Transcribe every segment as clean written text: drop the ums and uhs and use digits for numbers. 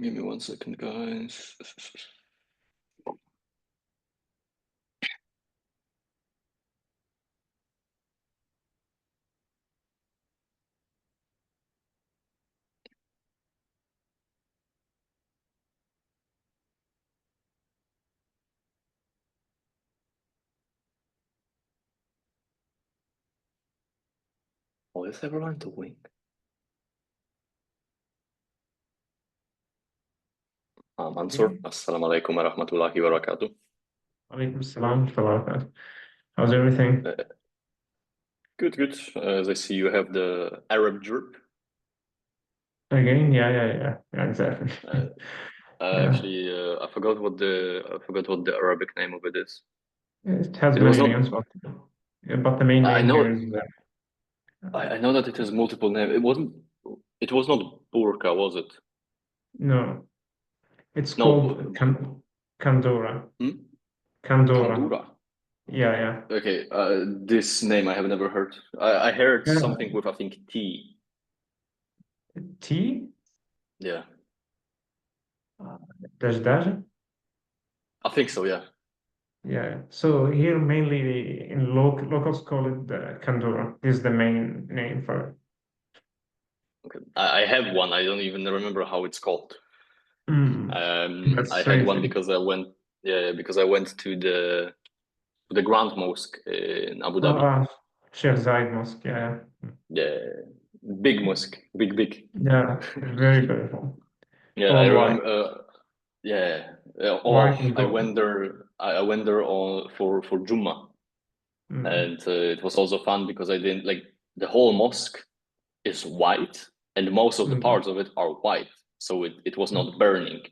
Give me 1 second, guys. What is everyone doing? Mansur, assalamu alaikum wa rahmatullahi wa barakatuh. Alaikum salam wa rahmatullah. How's everything? Good, good. As I see, you have the Arab drip. Again? Yeah, exactly. Actually, I forgot what the Arabic name of it is. It has It was many not. names, but the main I name here know. is I know that it has multiple names. It wasn't. It was not burqa, was it? no. It's No. called Kandora. Hmm? Kandora. Kandura. Yeah. Okay. This name I have never heard. I heard Yeah. something with, I think, T. Tea? Yeah. Dash? I think so. Yeah. Yeah. So here mainly in locals call it Kandora. This is the main name for it. Okay. I have one. I don't even remember how it's called. That's I had one crazy. because I went. Yeah, because I went to the Grand Mosque in Abu Dhabi. Sheikh Zayed Mosque. Yeah. Yeah, big mosque, big. Yeah. Very beautiful. Yeah, I All white. remember. Yeah. White and I gold. went there. I went there on for Jummah, and it was also fun because I didn't like the whole mosque is white, and most of the parts of it are white, so it was not burning.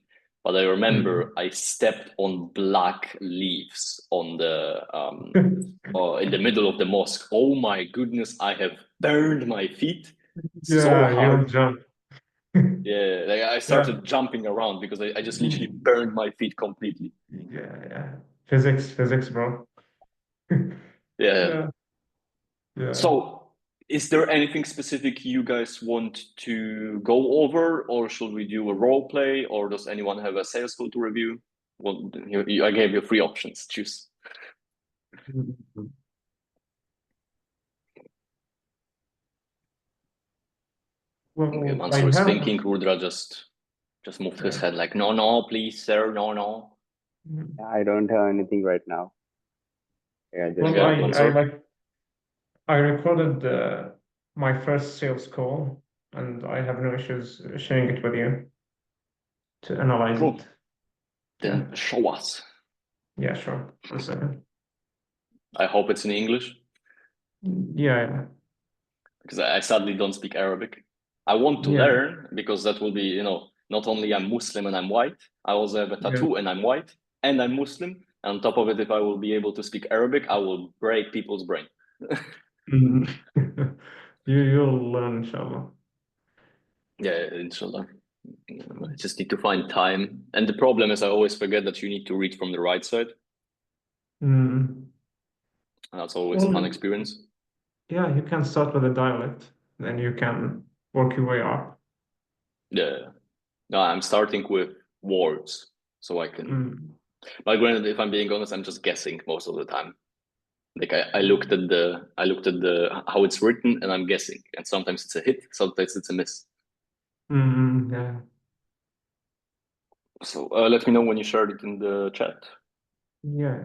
But I remember I stepped on black leaves on the in the middle of the mosque. Oh my goodness, I have burned my feet so Yeah, you'll hard. jump. Yeah, like I started jumping around because I just literally burned my feet completely. Yeah. Physics, bro. Yeah. Yeah. So, is there anything specific you guys want to go over, or should we do a role play, or does anyone have a sales call to review? Well, I gave you 3 options. Choose. Okay, Well, Mansur is thinking. Rudra just moved his head like, no, please, sir, no. I don't have anything right now. Yeah, just Well, I recorded my first sales call, and I have no issues sharing it with you to analyze it. Then show us. Yeah, sure. 1 second. I hope it's in English. Yeah. Because I sadly don't speak Arabic. I want to learn because that will be, not only I'm Muslim and I'm white, I also have a tattoo and I'm white and I'm Muslim. And on top of it, if I will be able to speak Arabic, I will break people's brain. You'll learn, inshallah. Yeah, inshallah. I just need to find time. And the problem is I always forget that you need to read from the right side. That's always a fun experience. Yeah, you can start with a dialect, then you can work your way up. Yeah. No, I'm starting with words, so I can. But granted, if I'm being honest, I'm just guessing most of the time. Like I looked at the how it's written, and I'm guessing. And sometimes it's a hit, sometimes it's a miss. Yeah. So let me know when you shared it in the chat. Yeah.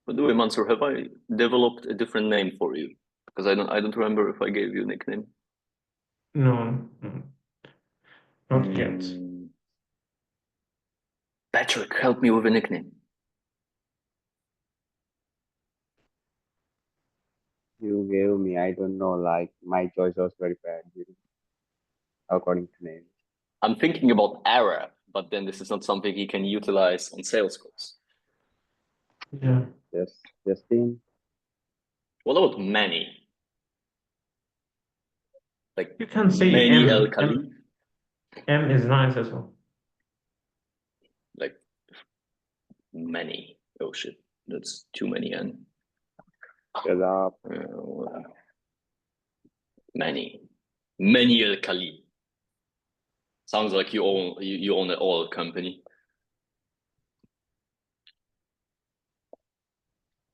By the way, Mansur, have I developed a different name for you? Because I don't remember if I gave you a nickname. No. Not yet. Patrick, help me with a nickname. You gave me, I don't know, like my choice was very bad, according to name. I'm thinking about Arab, but then this is not something you can utilize on sales calls. Yeah. Justin. What about Manny? Like you can say Manny M. El Khalif. M is nice as well. Like many. Oh shit, that's too many N. Shut up. Many El Kali. Sounds like you own an oil company.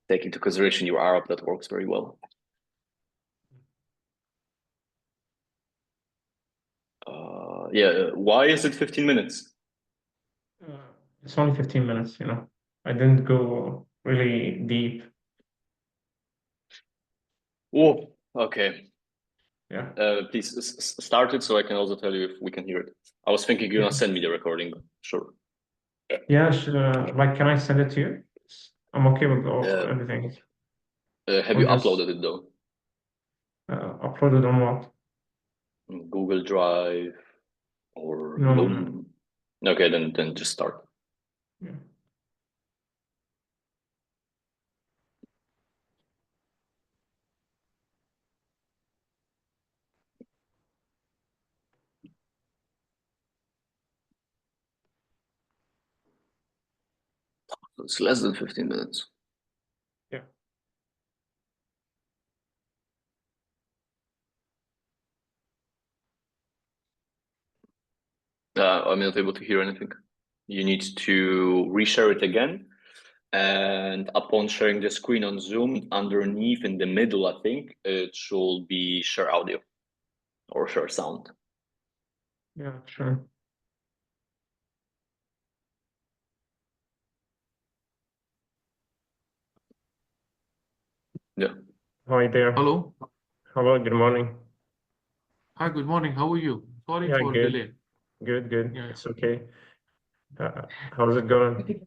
Take into consideration you're Arab, that works very well. Yeah, why is it 15 minutes? It's only 15 minutes, you know. I didn't go really deep. Whoa, okay. Yeah. Please start it so I can also tell you if we can hear it. I was thinking you're gonna send me the recording, but sure. Yeah, sure. Like, can I send it to you? I'm okay with everything. Have Or you just uploaded it though? uploaded on what? Google Drive or No. Loom? Okay, then just start. Yeah. It's less than 15 minutes. Yeah. I'm not able to hear anything. You need to reshare it again. And upon sharing the screen on Zoom, underneath in the middle, I think, it should be share audio or share sound. Yeah, sure. Yeah. Hi there. Hello. Hello, good morning. Hi, good morning. How are you? Sorry Yeah, for good. delay. Good. Yeah. It's okay. How's it going?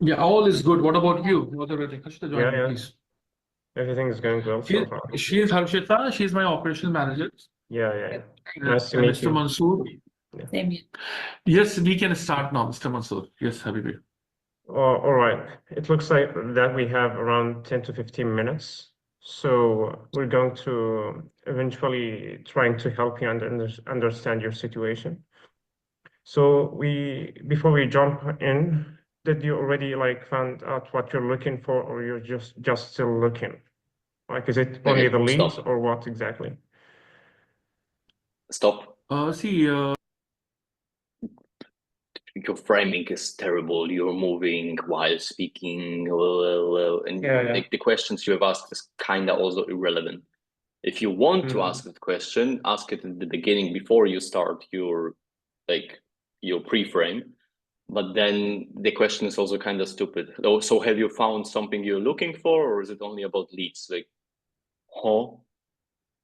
Yeah, all is good. What about you? What are you? Harshita, join me, Yeah. please. Everything is going well so far. She's Harshita. She's my operational manager. Yeah. Nice to And meet Mr. you. Mansoor. Yeah. Same here. Yes, we can start now, Mr. Mansoor. Yes, Habibi. All right. It looks like that we have around 10 to 15 minutes. So we're going to eventually trying to help you understand your situation. So before we jump in, did you already like find out what you're looking for, or you're just still looking? Like, is it only Okay, the leads stop. or what exactly? Stop. See, Your framing is terrible. You're moving while speaking, and Yeah. the questions you have asked is kind of also irrelevant. If you want to ask that question, ask it at the beginning before you start your pre-frame. But then the question is also kind of stupid. Oh, so have you found something you're looking for, or is it only about leads? Like,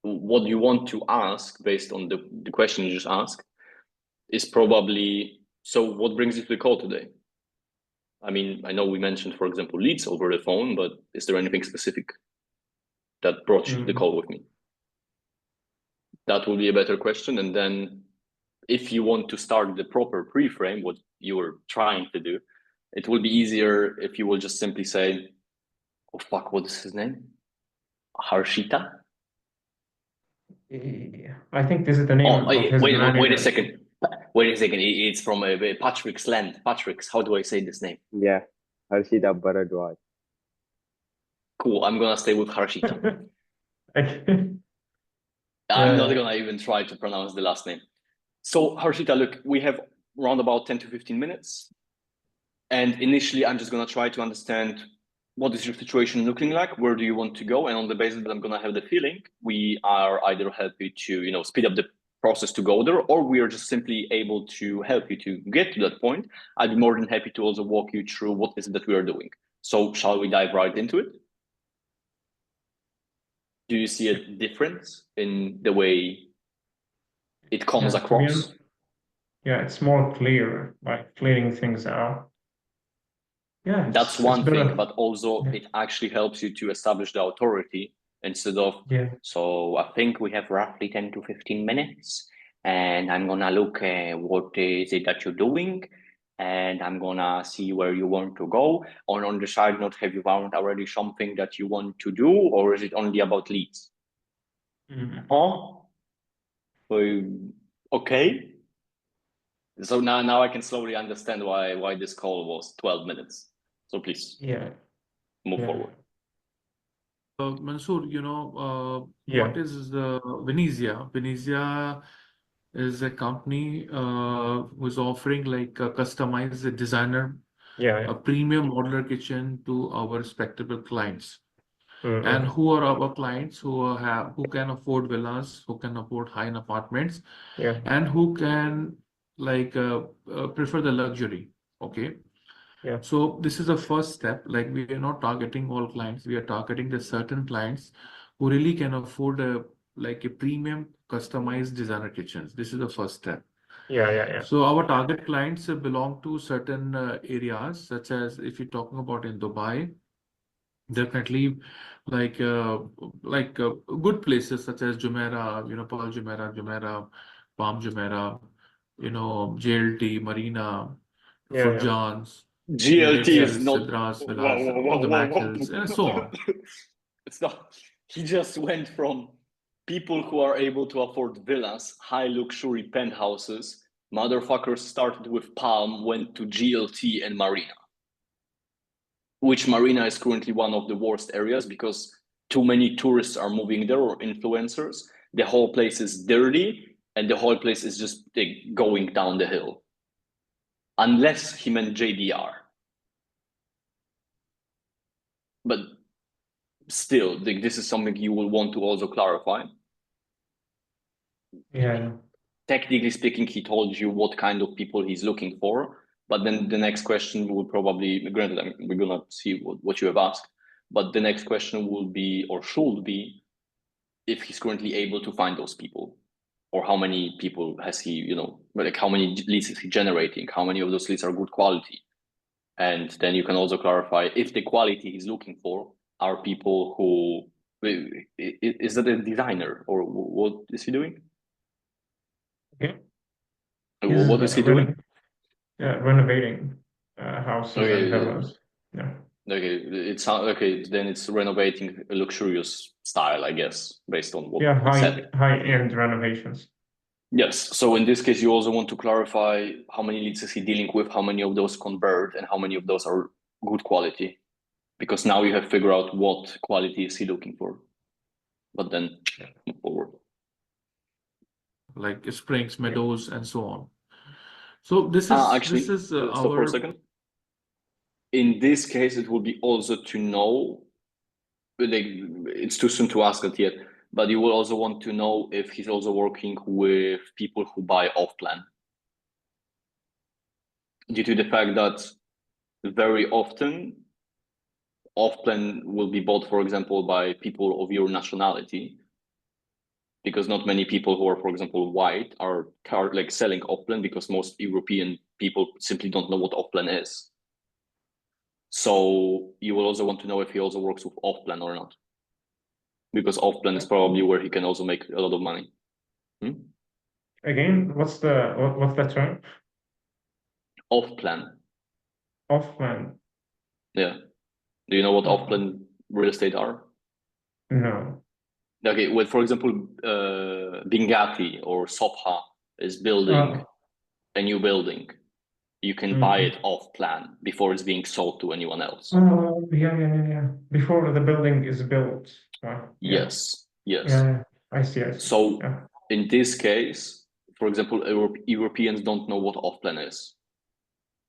what you want to ask based on the question you just asked is probably, so what brings you to the call today? I mean, I know we mentioned, for example, leads over the phone, but is there anything specific that brought you to the call with me? That will be a better question. And then if you want to start the proper pre-frame, what you were trying to do, it will be easier if you will just simply say, oh fuck, what is his name? Harshita? I think this is the name Oh, of his manager. wait a second. Wait a second. It's from Patrick's land. Patrick's, how do I say this name? Yeah, Harshita Bharadwaj. Cool, I'm gonna stay with Harshita. Okay. I'm not gonna even try to pronounce the last name. So Harshita, look, we have around about 10 to 15 minutes. And initially, I'm just gonna try to understand what is your situation looking like, where do you want to go? And on the basis that I'm gonna have the feeling, we are either happy to, speed up the process to go there, or we are just simply able to help you to get to that point. I'd be more than happy to also walk you through what is it that we are doing. So shall we dive right into it? Do you see a difference in the way it comes across? Yeah, it's more clear, like clearing things out. Yeah, that's it's one better. thing, but also it actually helps you to establish the authority instead of, so I think we have roughly 10 to 15 minutes and I'm gonna look at what is it that you're doing and I'm gonna see where you want to go. Or on the side note, have you found already something that you want to do, or is it only about leads? Okay. So now I can slowly understand why this call was 12 minutes. So please move forward. Mansoor, Yeah, what is Venezia? Venezia is a company who's offering like a customized designer, yeah, a premium modular kitchen to our respectable clients. And mm-hmm. who are our clients who can afford villas, who can afford high-end apartments, Yeah, and who can like prefer the luxury. Okay. yeah, So this is the first step. Like we are not targeting all clients. We are targeting the certain clients who really can afford a premium customized designer kitchens. This is the first step. yeah. So our target clients belong to certain areas, such as if you're talking about in Dubai, definitely like uh, good places such as Jumeirah, Pearl Jumeirah, Jumeirah, Palm Jumeirah, JLT, Marina, Yeah. GLT Furjans, is Yeah. Races, not. Sidras, Whoa, Villas, whoa, all whoa, the whoa, whoa. Maxels, and so on. It's not. He just went from people who are able to afford villas, high luxury penthouses. Motherfuckers started with Palm, went to GLT and Marina, which Marina is currently one of the worst areas because too many tourists are moving there or influencers. The whole place is dirty and the whole place is just going down the hill. Unless he meant JDR. But still, this is something you will want to also clarify. Yeah. Technically speaking, he told you what kind of people he's looking for. But then the next question will probably, granted, I mean, we're going to see what you have asked. But the next question will be, or should be, if he's currently able to find those people. Or how many people has he, like how many leads is he generating? How many of those leads are good quality? And then you can also clarify if the quality he's looking for are people who, is that a designer or what is he doing? Okay. What is he doing? Renovating houses and villas. Yeah. Okay, it's okay. Then it's renovating a luxurious style, I guess, based on what Yeah, he said. high-end renovations. Yes. So in this case, you also want to clarify how many leads is he dealing with, how many of those convert, and how many of those are good quality, because now you have figured out what quality is he looking for. But then move forward. Like Springs, Meadows, and so on. So this Actually, is stop for a our second. In this case, it will be also to know, like, it's too soon to ask it yet, but you will also want to know if he's also working with people who buy off-plan. Due to the fact that very often off-plan will be bought, for example, by people of your nationality, because not many people who are, for example, white are like selling off-plan, because most European people simply don't know what off-plan is. So you will also want to know if he also works with off-plan or not, because off-plan is probably where he can also make a lot of money. Again, what's the term? Off-plan. Off-plan. Yeah. Do you know what off-plan real estate are? No. Okay, well, for example, Bingati or Sopha is building a new building. You can buy it off-plan before it's being sold to anyone else. Oh, yeah. Before the building is built. Yes. Yeah, I see. So in this case, for example, Europeans don't know what off-plan is.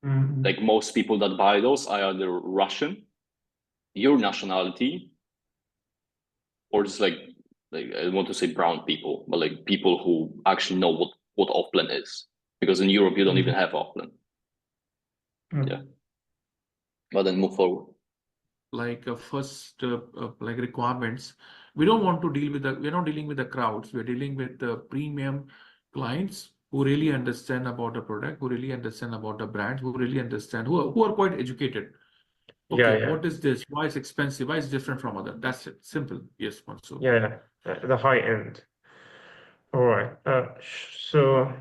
Like most people that buy those are either Russian, your nationality, or just like I want to say brown people, but like people who actually know what off-plan is. Because in Europe, you don't even have off-plan. Yeah. But then move forward. Like first like requirements. We're not dealing with the crowds. We're dealing with the premium clients who really understand about the product, who really understand about the brand, who really understand, who are quite educated. Okay, Yeah. what is this? Why it's expensive? Why it's different from other? That's it. Simple. Yes, Mansoor. Yeah. The high end. All right. So,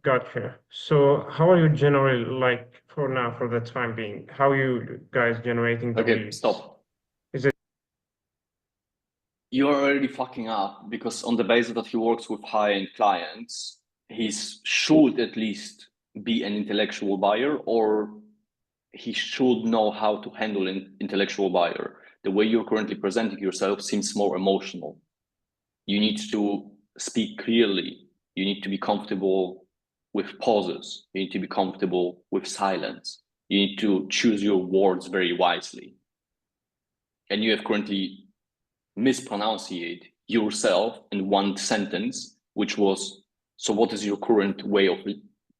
gotcha. So, how are you generally like for now, for the time being? How are you guys generating the Okay, leads? stop. Is it? You're already fucking up, because on the basis that he works with high-end clients, he should at least be an intellectual buyer, or he should know how to handle an intellectual buyer. The way you're currently presenting yourself seems more emotional. You need to speak clearly. You need to be comfortable with pauses. You need to be comfortable with silence. You need to choose your words very wisely. And you have currently mispronunciated yourself in one sentence, which was, so what is your current way of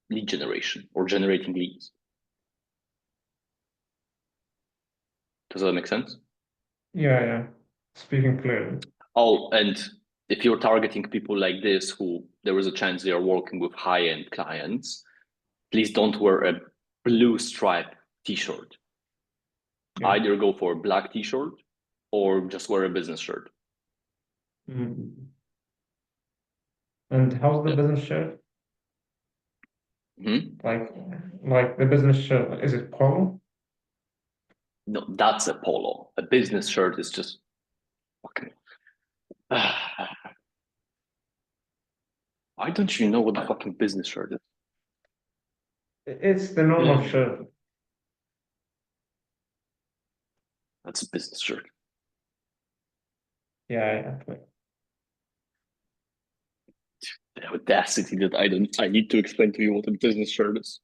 lead generation or generating leads? Does that make sense? Yeah. Speaking clearly. Oh, and if you're targeting people like this, who there is a chance they are working with high-end clients, please don't wear a blue stripe t-shirt. Yeah. Either go for a black t-shirt or just wear a business shirt. Mm. And how's the Yeah. business shirt? Hmm? Like the business shirt, is it polo? No, that's a polo. A business shirt is just fucking. Why don't you know what the fucking business shirt is? It's the normal shirt. That's a business shirt. Yeah. The audacity that I need to explain to you what a business shirt is.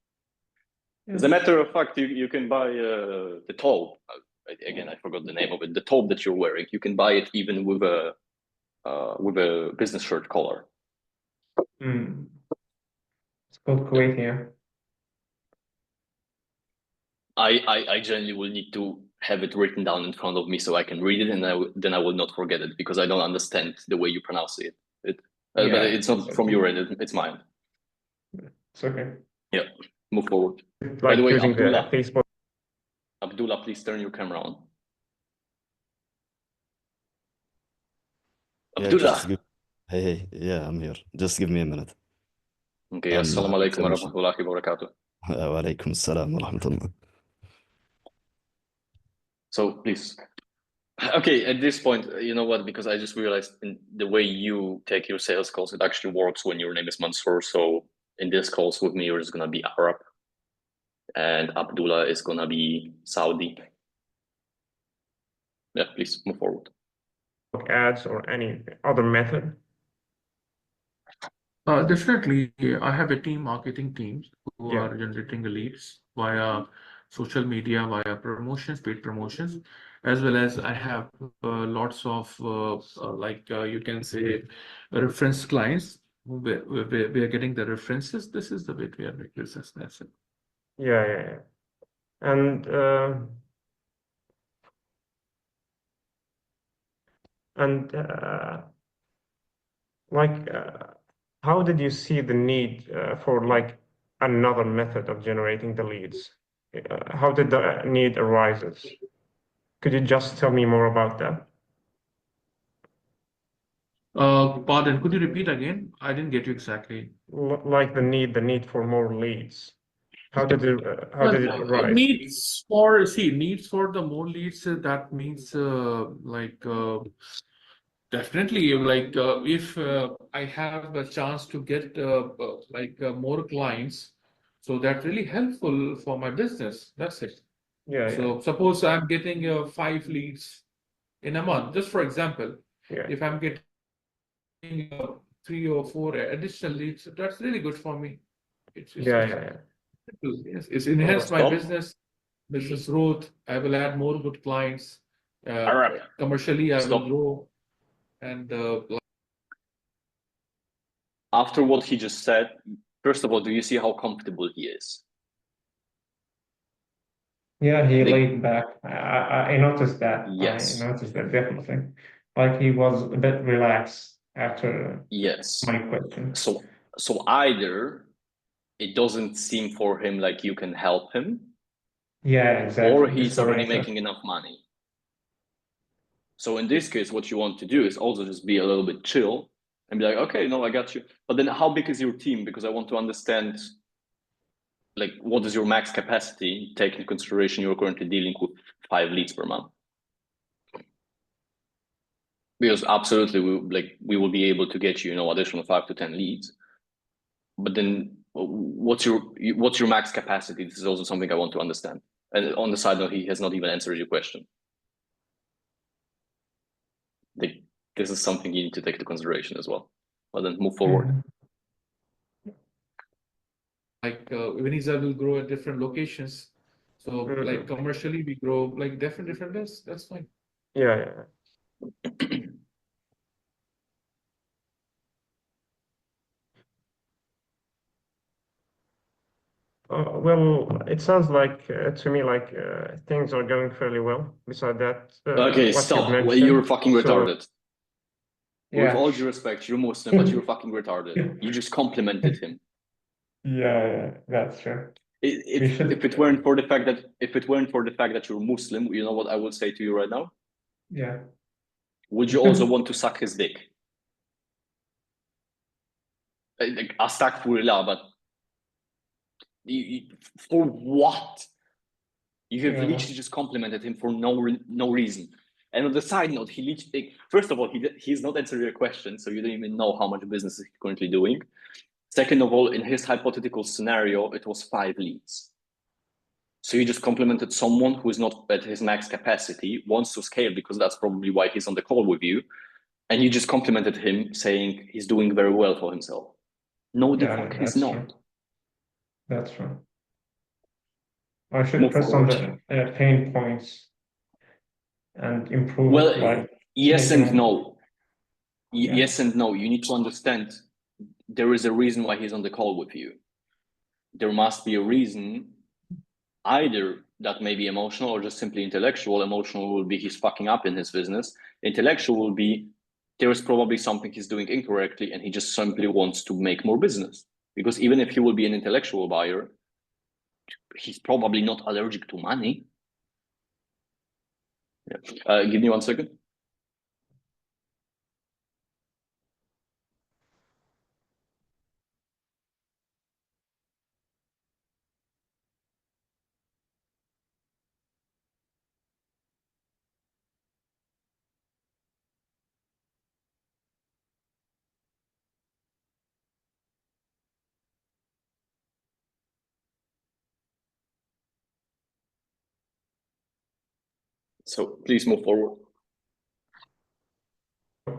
As a matter of fact, you can buy the top. Again, I forgot the name of it. The top that you're wearing, you can buy it even with a business shirt collar. Mm. It's called Kuwait, yeah. I generally will need to have it written down in front of me so I can read it, and then I will not forget it because I don't understand the way you pronounce it. But it's not from your end; it's mine. It's okay. Yeah, move forward. It's By like the way, using the Abdullah, Facebook. Abdullah, please turn your camera on. Yeah, Abdullah. hey, yeah, I'm here. Just give me a minute. Okay, I'm assalamu alaikum wa finishing. rahmatullahi wa barakatuh. Wa alaikum assalam wa rahmatullah. So please. Okay, at this point, you know what? Because I just realized in the way you take your sales calls, it actually works when your name is Mansour. So in this calls with me, you're just gonna be Arab, and Abdullah is gonna be Saudi. Yeah, please move forward. Ads or any other method. Definitely, I have a marketing teams who Yeah. are generating the leads via social media, via promotions, paid promotions, as well as I have lots of you can say reference clients who we are getting the references. This is the way we are making business. That's it. Yeah. And how did you see the need for like another method of generating the leads? How did the need arises? Could you just tell me more about that? Pardon, could you repeat again? I didn't get you exactly. Like the need for more leads. How did it arise? Needs for the more leads. That means definitely if I have a chance to get more clients, so that's really helpful for my business. That's it. Yeah. So suppose I'm getting 5 leads in a month, just for example. Yeah. If I'm getting 3 or 4 additional leads, that's really good for me. Yeah. Yes, it's enhanced my Stop. business growth. I will add more good clients. Arab. Commercially, I Stop. will grow. And After what he just said, first of all, do you see how comfortable he is? Yeah, he laid back. I noticed that. Yes. I noticed that definitely. Like he was a bit relaxed after Yes. my question. So either it doesn't seem for him like you can help him, Yeah, exactly. or This he's is what already I said. making enough money. So in this case, what you want to do is also just be a little bit chill and be like, okay, no, I got you. But then how big is your team? Because I want to understand, like, what is your max capacity, taking into consideration you're currently dealing with 5 leads per month? Because absolutely, we will be able to get you, additional 5 to 10 leads. But then what's your max capacity? This is also something I want to understand. And on the side note, he has not even answered your question. This is something you need to take into consideration as well. But then move forward. Like Veniza will grow at different locations. So like commercially we grow like different that's fine. Yeah. Well, it sounds like to me like things are going fairly well. Besides that, Okay, what stop. you've Well, you're mentioned. fucking retarded. With Yeah. all due respect, you're Muslim, but you're fucking retarded. You just complimented him. Yeah, that's true. If it weren't for the fact that you're Muslim, you know what I would say to you right now? Yeah. Would you also want to suck his dick? Like, astaghfirullah, but for what? You have literally just complimented him for no reason. And on the side note, he literally, first of all, he's not answering your question, so you don't even know how much business he's currently doing. Second of all, in his hypothetical scenario, it was 5 leads. So you just complimented someone who is not at his max capacity, wants to scale because that's probably why he's on the call with you. And you just complimented him saying he's doing very well for himself. No, the fuck he's not. True. That's true. I should press on the pain points and improve. Well, yes and no. Yes and no. You need to understand there is a reason why he's on the call with you. There must be a reason, either that may be emotional or just simply intellectual. Emotional will be he's fucking up in his business. Intellectual will be there is probably something he's doing incorrectly and he just simply wants to make more business. Because even if he will be an intellectual buyer, he's probably not allergic to money. Yeah. Give me 1 second. So please move forward.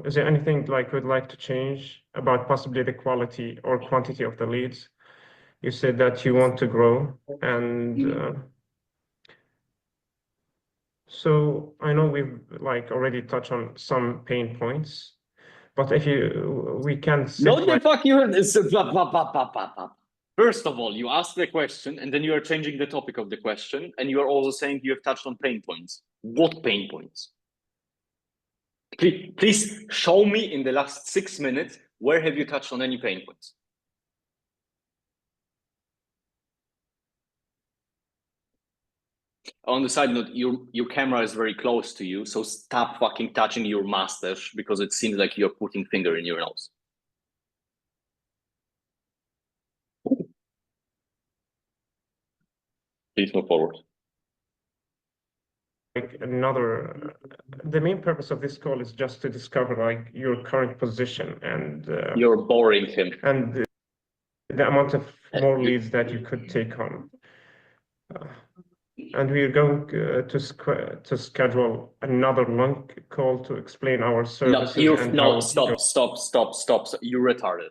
Is there anything like we'd like to change about possibly the quality or quantity of the leads? You said that you want to grow, and so I know we've like already touched on some pain points, but if we can sit No, the fuck you. First of all, you ask the question and then you are changing the topic of the question, and you are also saying you have touched on pain points. What pain points? Please show me in the last 6 minutes where have you touched on any pain points? On the side note, your camera is very close to you, so stop fucking touching your mustache because it seems like you're putting finger in your nose. Please move forward. Like the main purpose of this call is just to discover like your current position and you're boring him and the amount of more leads that you could take on. And we're going to schedule another long call to explain our services. Stop. You're retarded.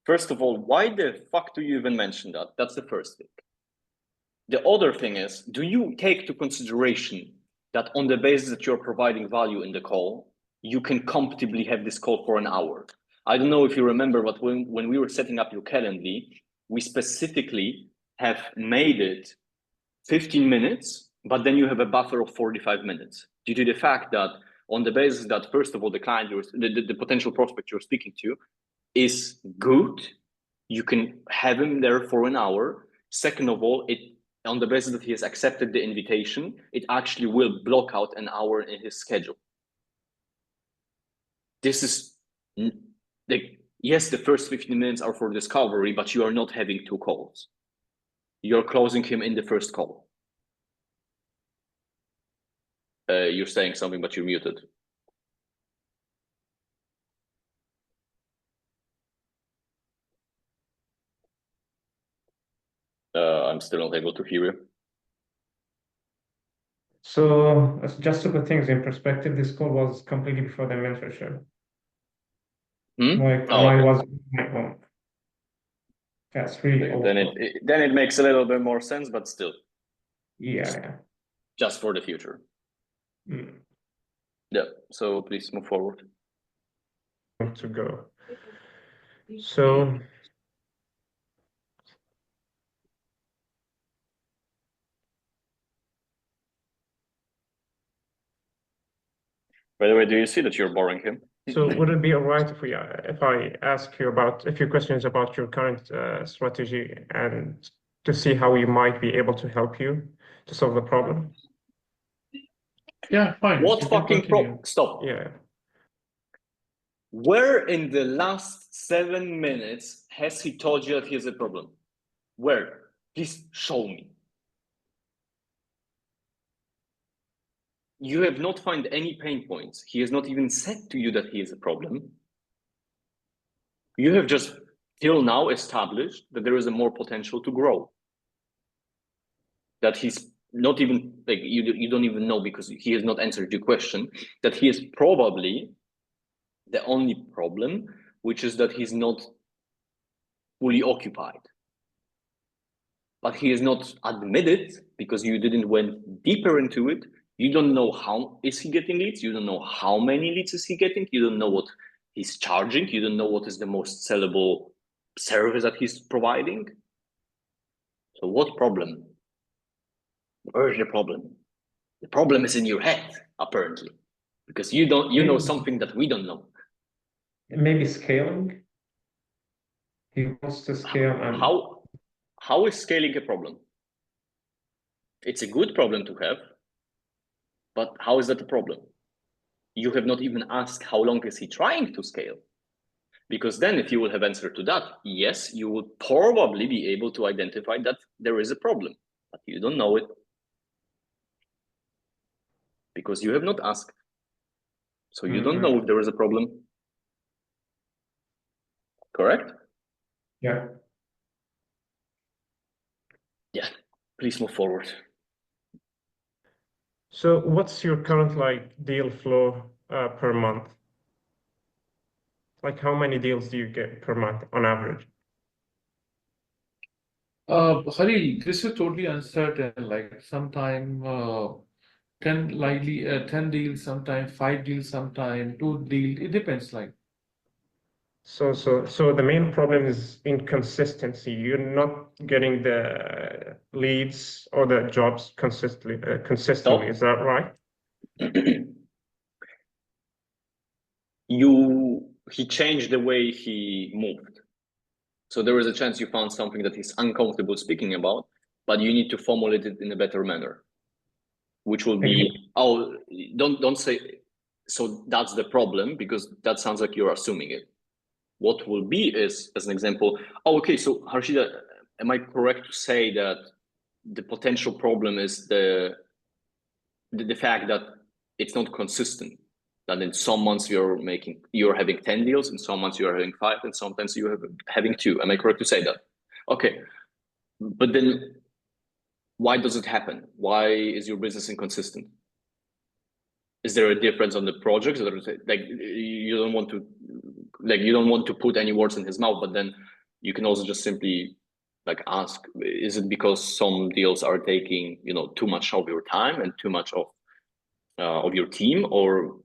First of all, why the fuck do you even mention that? That's the first thing. The other thing is, do you take to consideration that on the basis that you're providing value in the call, you can comfortably have this call for an hour? I don't know if you remember, but when we were setting up your Calendly, we specifically have made it 15 minutes, but then you have a buffer of 45 minutes due to the fact that on the basis that, first of all, the client, the potential prospect you're speaking to is good, you can have him there for an hour. Second of all, on the basis that he has accepted the invitation, it actually will block out an hour in his schedule. This is like, yes, the first 15 minutes are for discovery, but you are not having 2 calls. You're closing him in the first call. You're saying something, but you're muted. I'm still not able to hear you. So just to put things in perspective, this call was completely before the mentorship. Like Oh, when I okay. was on my own. That's really old. Then it makes a little bit more sense, but still, Yeah. just for the future. Mm. Yeah. So please move forward. To go. So By the way, do you see that you're boring him? so would it be all right if I ask you about a few questions about your current strategy and to see how we might be able to help you to solve the problem? Yeah, fine. What You can fucking continue. problem? Stop. Yeah. Where in the last 7 minutes has he told you that he has a problem? Where? Please show me. You have not found any pain points. He has not even said to you that he has a problem. You have just till now established that there is a more potential to grow. That he's not even like you don't even know because he has not answered your question. That he is probably the only problem, which is that he's not fully occupied. But he has not admitted because you didn't went deeper into it. You don't know how is he getting leads. You don't know how many leads is he getting. You don't know what he's charging. You don't know what is the most sellable service that he's providing. So what problem? Where is the problem? The problem is in your head, apparently, because you know something that we don't know. Maybe scaling. He wants to scale and How is scaling a problem? It's a good problem to have, but how is that a problem? You have not even asked how long is he trying to scale. Because then if you will have answered to that, yes, you will probably be able to identify that there is a problem, but you don't know it. Because you have not asked. So you don't know if there is a problem. Correct? yeah. Yeah, please move forward. So what's your current deal flow per month? Like how many deals do you get per month on average? Khalil, this is totally uncertain. Like sometime 10 deals, sometime 5 deals, sometime 2 deals. It depends. Like So the main problem is inconsistency. You're not getting the leads or the jobs consistently. Is that right? He changed the way he moved. So there is a chance you found something that he's uncomfortable speaking about, but you need to formulate it in a better manner, which will be, don't say, so that's the problem, because that sounds like you're assuming it. What will be is, as an example, okay, so Harshida, am I correct to say that the potential problem is the fact that it's not consistent? That in some months you're having 10 deals, in some months you're having 5, and sometimes you're having 2. Am I correct to say that? Okay, but then why does it happen? Why is your business inconsistent? Is there a difference on the projects? Like you don't want to put any words in his mouth, but then you can also just simply ask, is it because some deals are taking too much of your time and too much of your team, or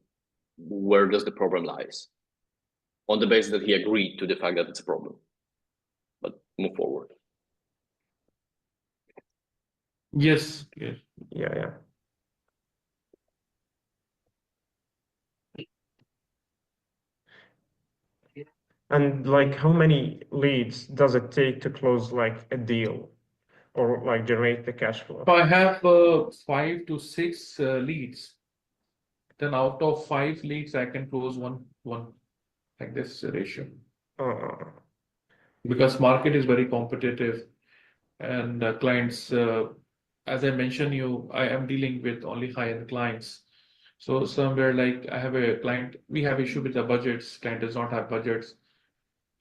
where does the problem lies? On the basis that he agreed to the fact that it's a problem. But move forward. yes. Yeah. And how many leads does it take to close a deal or generate the cash flow? If I have 5 to 6 leads, then out of 5 leads, I can close one like this ratio. Because market is very competitive, and clients, as I mentioned, I am dealing with only high-end clients. So somewhere I have a client, we have issue with the budgets. Client does not have budgets.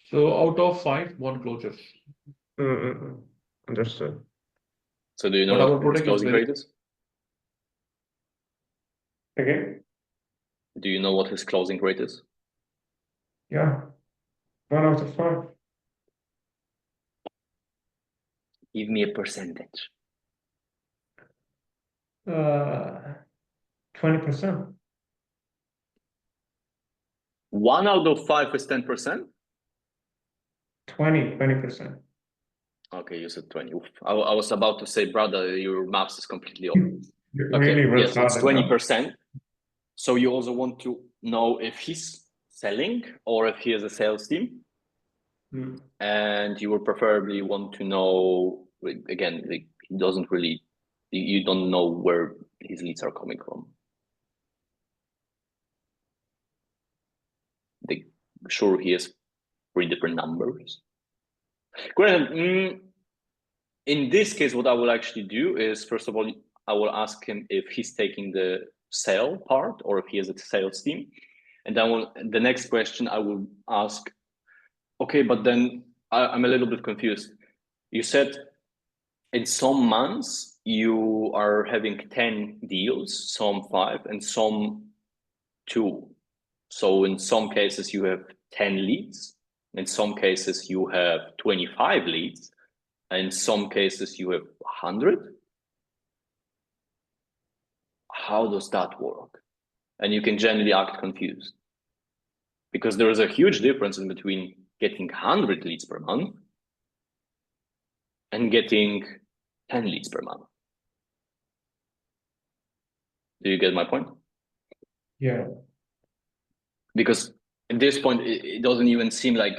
So out of 5, 1 closure. Understood. So do you know But our what his product is closing very rate is? Okay. Do you know what his closing rate is? Yeah. 1 out of 5. Give me a percentage. 20%. 1 out of 5 is 10%? 20%. Okay, you said 20. Oof. I was about to say, brother, your maths is completely off. You're Okay, really yes, it's retarded, huh? 20%. So you also want to know if he's selling or if he has a sales team. Mm. And you would preferably want to know, like, again, like, he doesn't really, you don't know where his leads are coming from. Like, sure, he has 3 different numbers. Granted, in this case, what I will actually do is, first of all, I will ask him if he's taking the sale part or if he has a sales team. And then the next question I will ask, okay, but then I'm a little bit confused. You said in some months you are having 10 deals, some 5 and some 2. So in some cases you have 10 leads, in some cases you have 25 leads, and in some cases you have 100. How does that work? And you can generally act confused because there is a huge difference in between getting 100 leads per month and getting 10 leads per month. Do you get my point? Yeah. Because at this point, it doesn't even seem like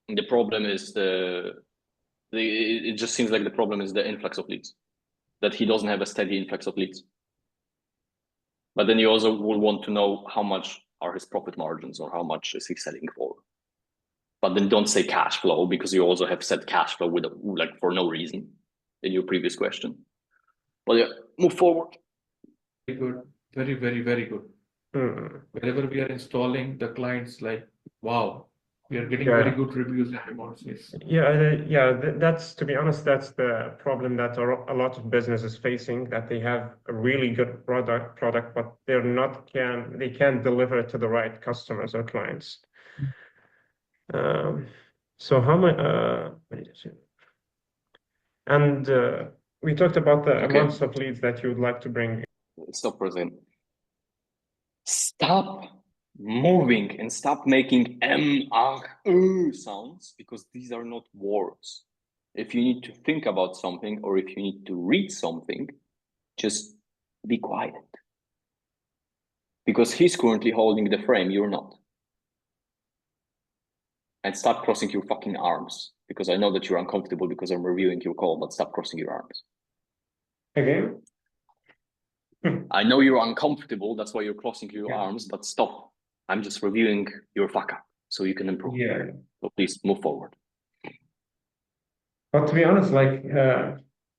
the problem is it just seems like the problem is the influx of leads, that he doesn't have a steady influx of leads. But then you also will want to know how much are his profit margins or how much is he selling for. But then don't say cash flow, because you also have said cash flow with like for no reason in your previous question. But yeah, move forward. Very good. Very, very, very good. Wherever we are installing, the clients like, wow, we are getting very good reviews and remarks. Yes. That's, to be honest, that's the problem that a lot of businesses facing, that they have a really good product, but they can't deliver it to the right customers or clients. So how many, and we talked about the amounts of leads that you would like to bring. Stop for a second. Stop moving and stop making sounds, because these are not words. If you need to think about something or if you need to read something, just be quiet. Because he's currently holding the frame, you're not. And stop crossing your fucking arms, because I know that you're uncomfortable because I'm reviewing your call, but stop crossing your arms. Okay. I know you're uncomfortable, that's why you're crossing your arms, but stop. I'm just reviewing your fuck up so you can improve. Yeah. So please move forward. But to be honest, like,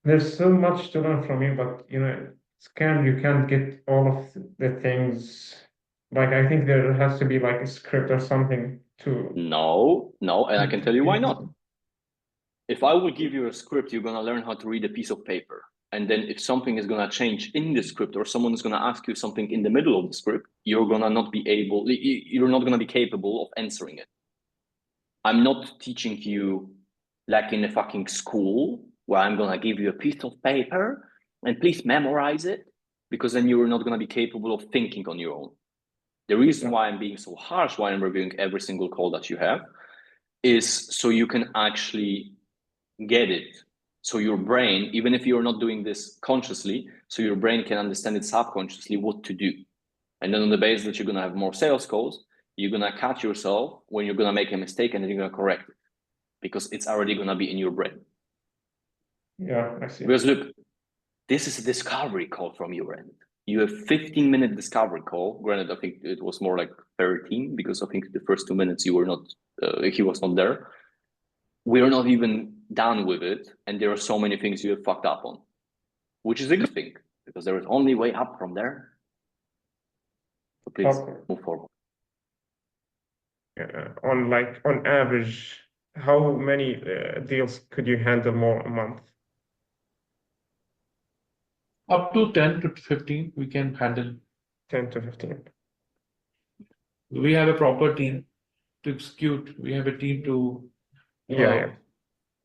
there's so much to learn from you, but you can't get all of the things. Like, I think there has to be like a script or something to. No, and I can tell you why not. If I will give you a script, you're gonna learn how to read a piece of paper. And then if something is gonna change in the script or someone is gonna ask you something in the middle of the script, you're not gonna be capable of answering it. I'm not teaching you like in a fucking school where I'm gonna give you a piece of paper and please memorize it, because then you're not gonna be capable of thinking on your own. The reason why I'm being so harsh, why I'm reviewing every single call that you have, is so you can actually get it. So your brain, even if you're not doing this consciously, so your brain can understand it subconsciously what to do. And then on the basis that you're gonna have more sales calls, you're gonna catch yourself when you're gonna make a mistake and then you're gonna correct it, because it's already gonna be in your brain. Yeah, I see. Because look, this is a discovery call from your end. You have 15-minute discovery call. Granted, I think it was more like 13, because I think the first 2 minutes you were not, he was not there. We're not even done with it, and there are so many things you have fucked up on, which is a good thing, because there is only way up from there. So please move forward. On average, how many deals could you handle more a month? Up to 10 to 15, we can handle. 10 to 15. We have a proper team to execute. We have a team to Yeah.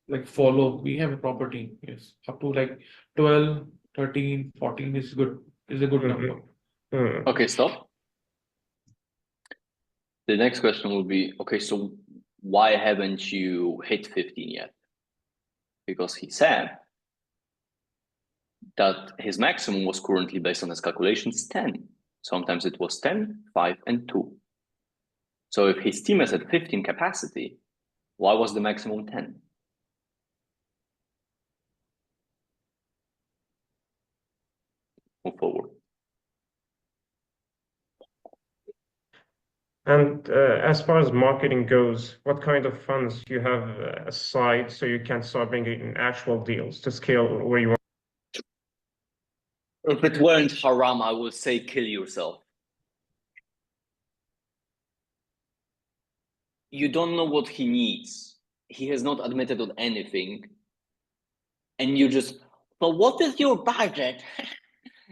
like follow. We have a proper team. Yes, up to like 12, 13, 14 is good. Is a good number. Okay, stop. The next question will be, okay, so why haven't you hit 15 yet? Because he said that his maximum was currently, based on his calculations, 10. Sometimes it was 10, 5, and 2. So if his team is at 15 capacity, why was the maximum 10? Move forward. And as far as marketing goes, what kind of funds you have aside so you can start bringing in actual deals to scale where you want? If it weren't haram, I would say kill yourself. You don't know what he needs. He has not admitted on anything. And you just, but what is your budget?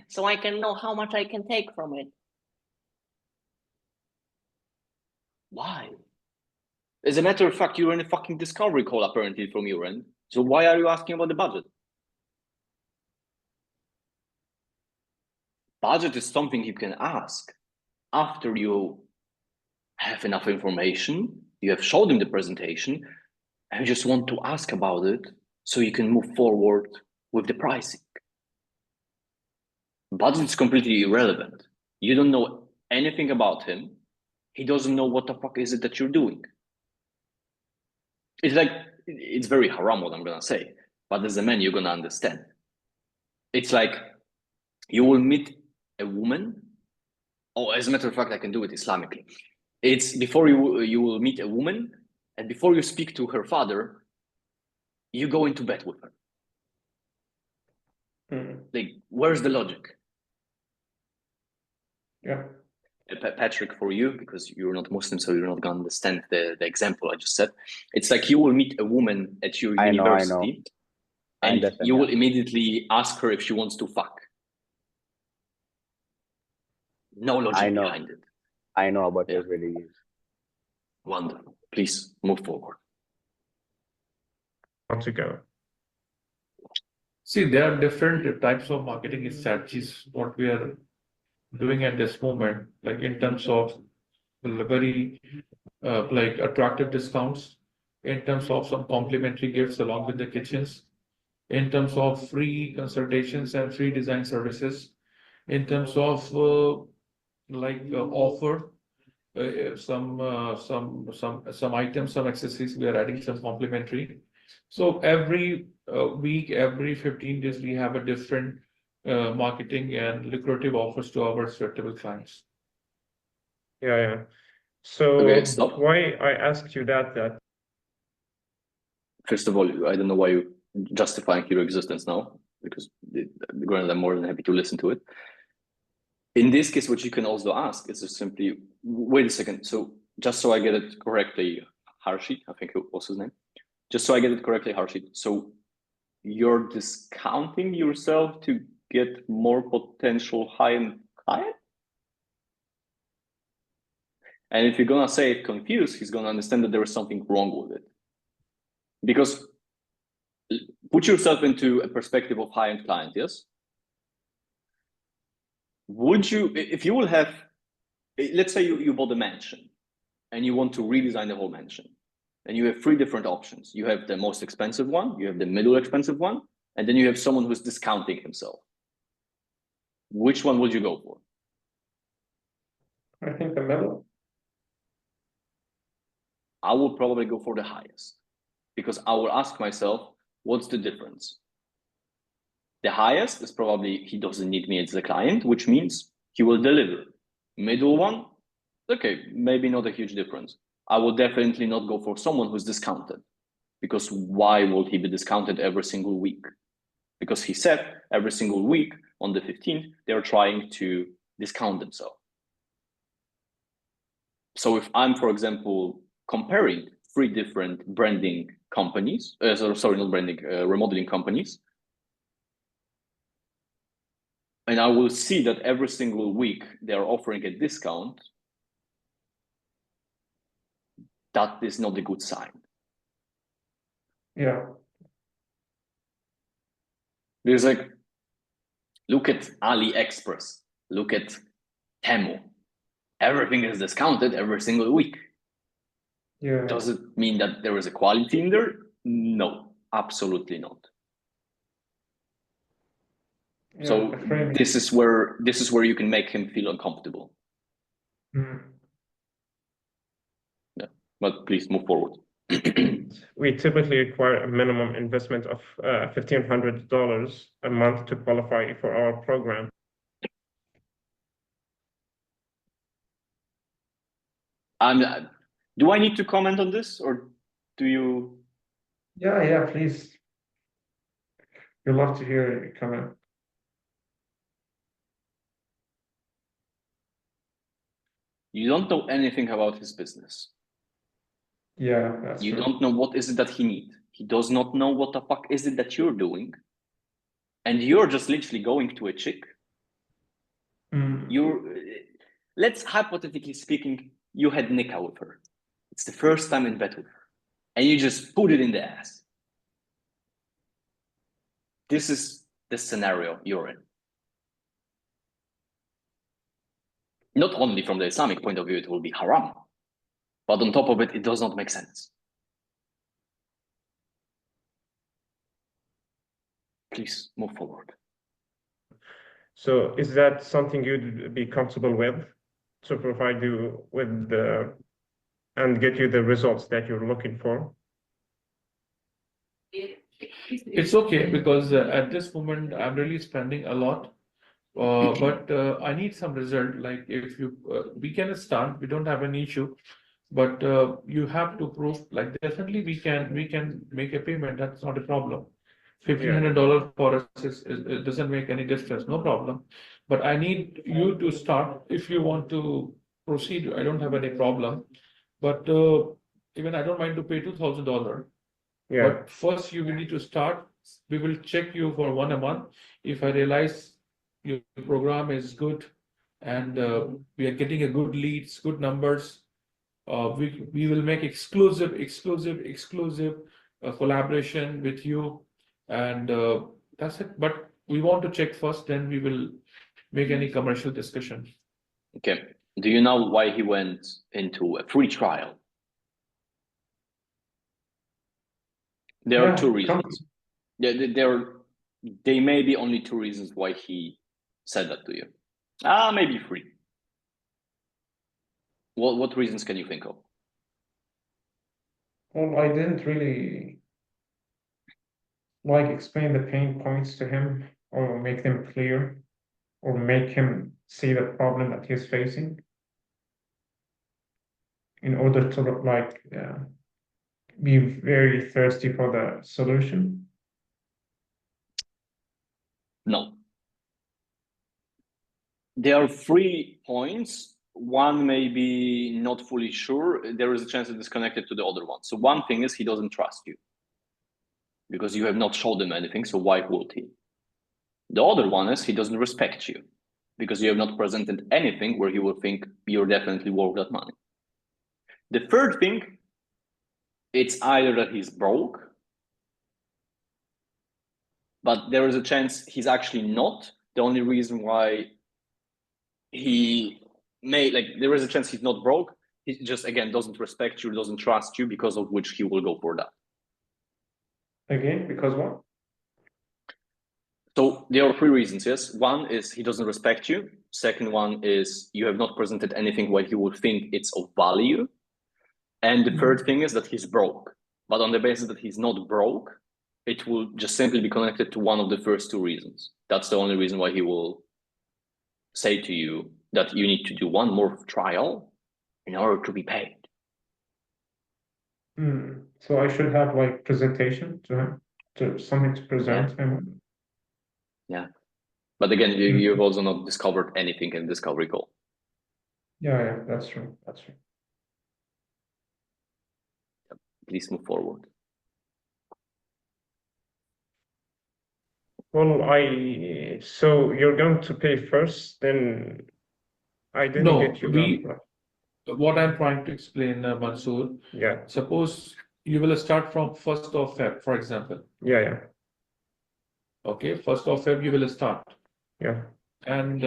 So I can know how much I can take from it. Why? As a matter of fact, you're in a fucking discovery call apparently from your end. So why are you asking about the budget? Budget is something you can ask after you have enough information, you have showed him the presentation, and you just want to ask about it so you can move forward with the pricing. Budget is completely irrelevant. You don't know anything about him. He doesn't know what the fuck is it that you're doing. It's like, it's very haram what I'm gonna say, but as a man, you're gonna understand. It's like you will meet a woman. Oh, as a matter of fact, I can do it Islamically. It's before you will meet a woman, and before you speak to her father, you go into bed with her. Like, where's the logic? Yeah. Patrick, for you, because you're not Muslim, so you're not gonna understand the example I just said. It's like you will meet a woman at your university, and you will immediately ask her if she wants to fuck. No logic behind it. I know about your videos. Wonderful. Please move forward. Want to go? See, there are different types of marketing strategies. What we are doing at this moment, like in terms of very like attractive discounts, in terms of some complimentary gifts along with the kitchens, in terms of free consultations and free design services, in terms of offer some items, some accessories. We are adding some complimentary. So every week, every 15 days, we have a different marketing and lucrative offers to our respectable clients. Yeah. So Okay, stop. why I asked you that First of all, I don't know why you're justifying your existence now, because granted, I'm more than happy to listen to it. In this case, what you can also ask is just simply, wait a second. So just so I get it correctly, Harshit, I think it was his name. Just so I get it correctly, Harshit. So you're discounting yourself to get more potential high-end client? And if you're gonna say it confused, he's gonna understand that there is something wrong with it. Because put yourself into a perspective of high-end client, yes? Would you, if you will have, let's say you bought a mansion and you want to redesign the whole mansion, and you have 3 different options. You have the most expensive one, you have the middle expensive one, and then you have someone who's discounting himself. Which one would you go for? I think the middle. I would probably go for the highest, because I will ask myself, what's the difference? The highest is probably he doesn't need me as a client, which means he will deliver. Middle one, okay, maybe not a huge difference. I will definitely not go for someone who's discounted, because why would he be discounted every single week? Because he said every single week on the 15th, they're trying to discount themselves. So if I'm, for example, comparing 3 different branding companies, not branding, remodeling companies, and I will see that every single week they are offering a discount, that is not a good sign. Yeah. Because like, look at AliExpress, look at Temu. Everything is discounted every single week. Yeah. Does it mean that there is a quality in there? No, absolutely not. Yeah, So the framing. this is where you can make him feel uncomfortable. Mm. Yeah, but please move forward. We typically require a minimum investment of $1,500 a month to qualify for our program. Do I need to comment on this, or do you? Yeah, please. We'd love to hear your comment. You don't know anything about his business. Yeah, that's You true. don't know what is it that he needs. He does not know what the fuck is it that you're doing. And you're just literally going to a chick. Let's hypothetically speaking, you had nikah with her. It's the first time in bed with her. And you just put it in the ass. This is the scenario you're in. Not only from the Islamic point of view, it will be haram. But on top of it, it does not make sense. Please move forward. So is that something you'd be comfortable with to provide you with and get you the results that you're looking for? It's okay because at this moment I'm really spending a lot, but I need some result. Like if you, we can start, we don't have an issue, but you have to prove. Like definitely we can make a payment. That's not a problem. $1,500 for us it doesn't make any difference. No problem. But I need you to start. If you want to proceed, I don't have any problem. But even I don't mind to pay $2,000. Yeah. But first you will need to start. We will check you for a month. If I realize your program is good and we are getting a good leads, good numbers, we will make exclusive collaboration with you, and that's it. But we want to check first, then we will make any commercial discussion. Okay. Do you know why he went into a free trial? There are two reasons. There may be only two reasons why he said that to you. Maybe three. What reasons can you think of? Well, I didn't really explain the pain points to him or make them clear or make him see the problem that he's facing in order to be very thirsty for the solution. No. There are 3 points. One may be not fully sure. There is a chance it is connected to the other one. So one thing is he doesn't trust you because you have not showed him anything. So why would he? The other one is he doesn't respect you because you have not presented anything where he will think you're definitely worth that money. The third thing, it's either that he's broke, but there is a chance he's actually not. The only reason why he may, there is a chance he's not broke. He just, again, doesn't respect you, doesn't trust you, because of which he will go for that. Again, because what? So there are 3 reasons, yes? One is he doesn't respect you. Second one is you have not presented anything where he would think it's of value. And the third thing is that he's broke. But on the basis that he's not broke, it will just simply be connected to one of the first 2 reasons. That's the only reason why he will say to you that you need to do one more trial in order to be paid. So I should have presentation to him, to something to present him. Yeah. But again, you've also not discovered anything in discovery call. Yeah, that's true. That's true. Please move forward. Well, so you're going to pay first, then I didn't No, get you that. what I'm trying to explain, Mansoor, Yeah, suppose you will start from 1st of Feb, for example. yeah, Okay, 1st of Feb you will start. yeah, And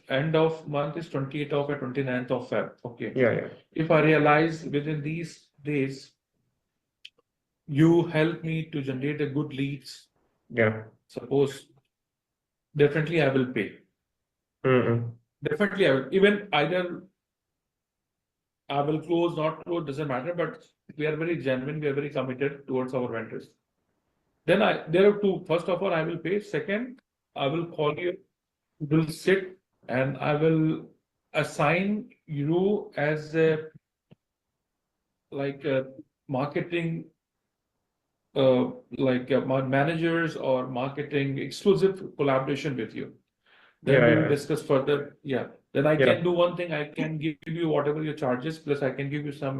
end of month is 28th of Feb, 29th of Feb. Okay. yeah. If I realize within these days you help me to generate a good leads, Yeah. suppose, definitely I will pay. Mm-mm. Definitely I will. Even either I will close, not close, doesn't matter, but we are very genuine, we are very committed towards our vendors. Then there are two. First of all, I will pay. Second, I will call you, will sit, and I will assign you as a marketing managers or marketing exclusive collaboration with you. Then we will Yeah. discuss further. Yeah. Then I Yeah. can do one thing. I can give you whatever your charges, plus I can give you some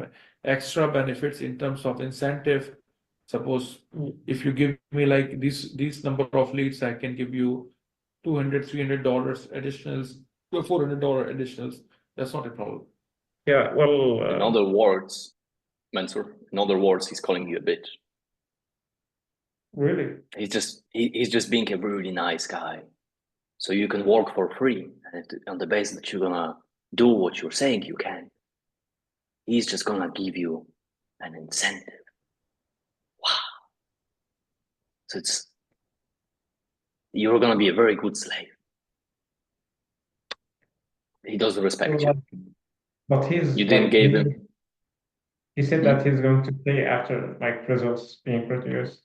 extra benefits in terms of incentive. Suppose if you give me like these number of leads, I can give you $200, $300 additionals, $400 additionals. That's not a problem. Yeah. Well, In other words, Mansour, in other words, he's calling you a bitch. really? He's just being a really nice guy. So you can work for free, and on the basis that you're gonna do what you're saying you can, he's just gonna give you an incentive. Wow. So you're gonna be a very good slave. He doesn't respect you. But You didn't give him. he said that he's going to pay after like results being produced.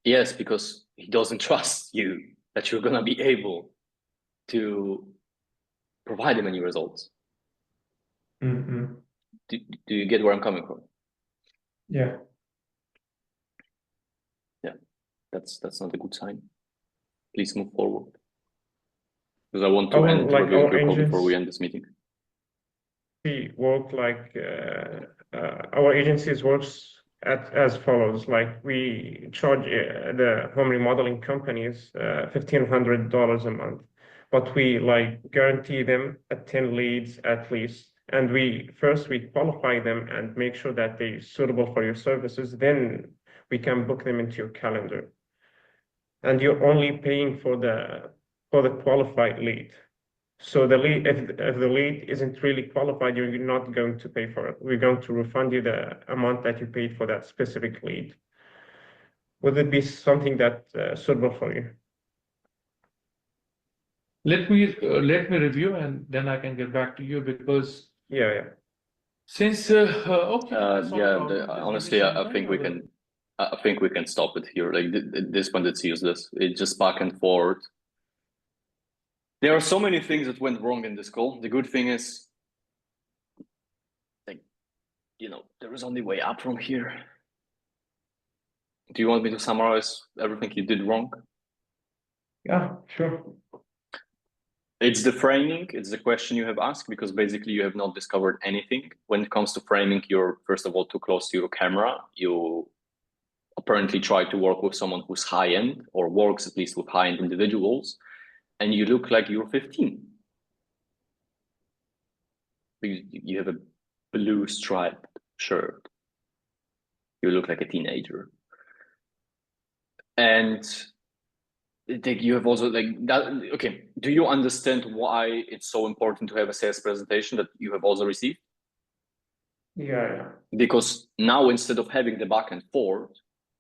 Yes, because he doesn't trust you that you're gonna be able to provide him any results. Mm-hmm. Do you get where I'm coming from? Yeah. Yeah, that's not a good sign. Please move forward, because I want to end reviewing your call before we end this meeting. We work like our agencies works as follows. Like we charge the home remodeling companies $1,500 a month, but we like guarantee them 10 leads at least. And we qualify them and make sure that they're suitable for your services. Then we can book them into your calendar. And you're only paying for the qualified lead. So the lead, if the lead isn't really qualified, you're not going to pay for it. We're going to refund you the amount that you paid for that specific lead. Would it be something that suitable for you? Let me review, and then I can get back to you, because Yeah. since okay, that's not a Yeah. problem. Just give me Honestly, some I time, think I we will. can. I think we can stop it here. Like this one, it's useless. It's just back and forth. There are so many things that went wrong in this call. The good thing is, like, there is only way up from here. Do you want me to summarize everything you did wrong? Yeah, sure. It's the framing, it's the question you have asked, because basically you have not discovered anything. When it comes to framing, you're first of all too close to your camera. You apparently try to work with someone who's high-end, or works at least with high-end individuals, and you look like you're 15. You have a blue striped shirt. You look like a teenager. And you have also like that. Okay, do you understand why it's so important to have a sales presentation that you have also received? Yeah. Because now, instead of having the back and forth,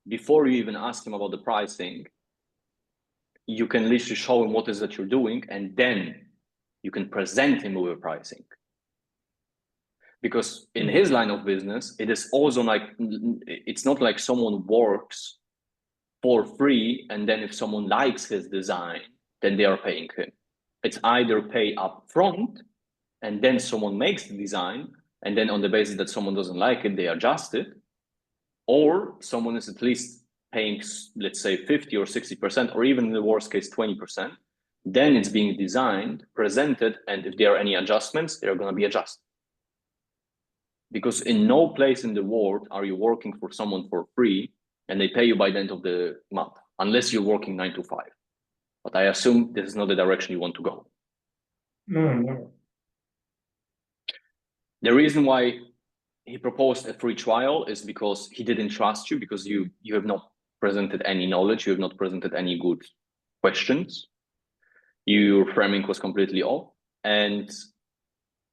before you even ask him about the pricing, you can literally show him what is that you're doing, and then you can present him with a pricing. Because in his line of business, it is also like, it's not like someone works for free, and then if someone likes his design, then they are paying him. It's either pay up front, and then someone makes the design, and then on the basis that someone doesn't like it, they adjust it, or someone is at least paying, let's say 50 or 60%, or even in the worst case 20%. Then it's being designed, presented, and if there are any adjustments, they're going to be adjusted. Because in no place in the world are you working for someone for free and they pay you by the end of the month, unless you're working 9 to 5. But I assume this is not the direction you want to go. No. The reason why he proposed a free trial is because he didn't trust you, because you have not presented any knowledge, you have not presented any good questions. Your framing was completely off. And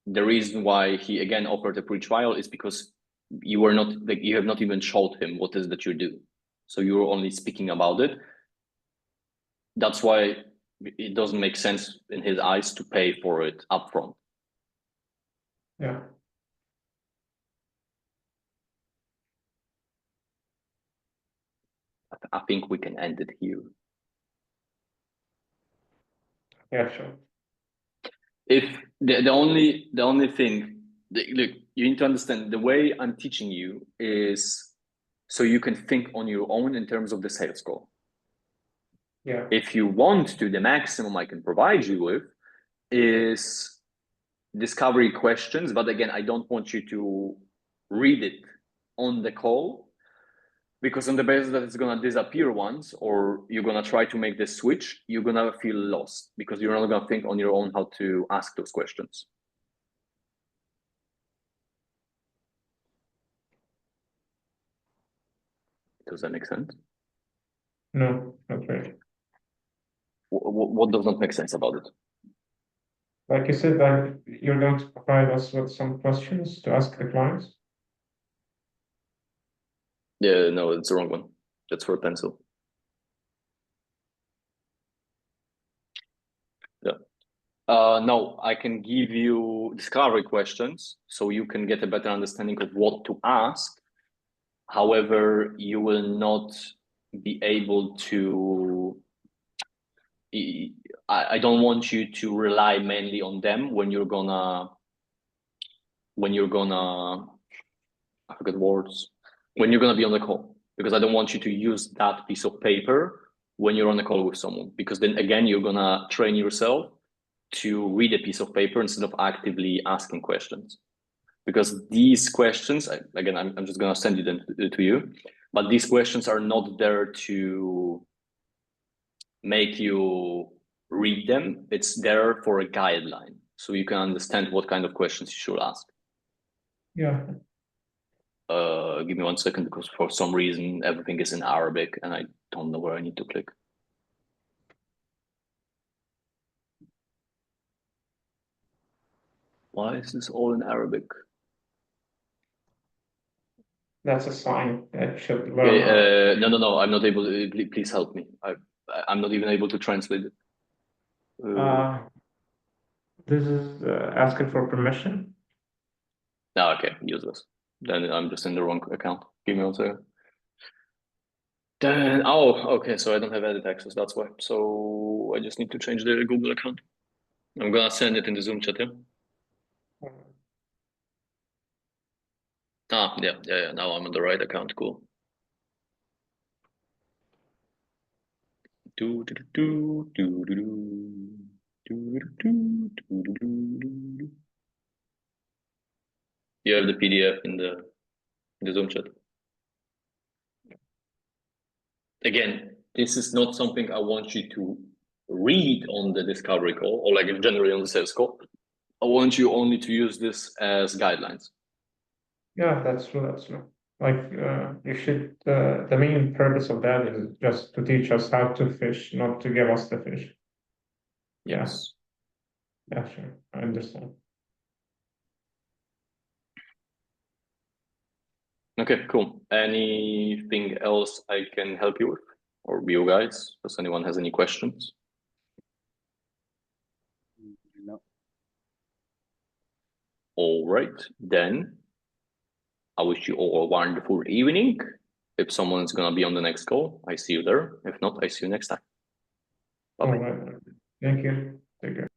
the reason why he again offered a free trial is because you were not, like, you have not even showed him what is that you do. So you're only speaking about it. That's why it doesn't make sense in his eyes to pay for it upfront. Yeah. I think we can end it here. Yeah, sure. If the only thing, look, you need to understand the way I'm teaching you is so you can think on your own in terms of the sales goal. Yeah. If you want to, the maximum I can provide you with is discovery questions, but again, I don't want you to read it on the call, because on the basis that it's gonna disappear once, or you're gonna try to make this switch, you're gonna feel lost because you're not gonna think on your own how to ask those questions. Does that make sense? No, not really. What does not make sense about it? Like you said, that you're going to provide us with some questions to ask the clients. Yeah, no, it's the wrong one. That's for a pencil. Yeah. No, I can give you discovery questions so you can get a better understanding of what to ask. However, you will not be able to. I don't want you to rely mainly on them when you're gonna. I forget words. When you're gonna be on the call, because I don't want you to use that piece of paper when you're on a call with someone, because then again you're gonna train yourself to read a piece of paper instead of actively asking questions. Because these questions, again, I'm just gonna send them to you, but these questions are not there to make you read them. It's there for a guideline, so you can understand what kind of questions you should ask. Yeah. Give me 1 second, because for some reason everything is in Arabic and I don't know where I need to click. Why is this all in Arabic? That's a sign that should learn. Okay, no, I'm not able to, please help me. I'm not even able to translate it. This is asking for permission. Okay, useless. Then I'm just in the wrong account. Give me 1 second. Then, okay, so I don't have edit access, that's why. So I just need to change the Google account. I'm gonna send it in the Zoom chat, yeah? Yeah, now I'm on the right account, cool. You have the PDF in the Zoom chat. Again, this is not something I want you to read on the discovery call, or like generally on the sales call. I want you only to use this as guidelines. Yeah, that's true. That's true. Like you should. The main purpose of that is just to teach us how to fish, not to give us the fish. Yes. Yeah, sure. I understand. Okay, cool. Anything else I can help you with? Or you guys? Does anyone has any questions? No. All right, then I wish you all a wonderful evening. If someone's gonna be on the next call, I see you there. If not, I see you next time. Bye-bye. All right. Thank you. Take care.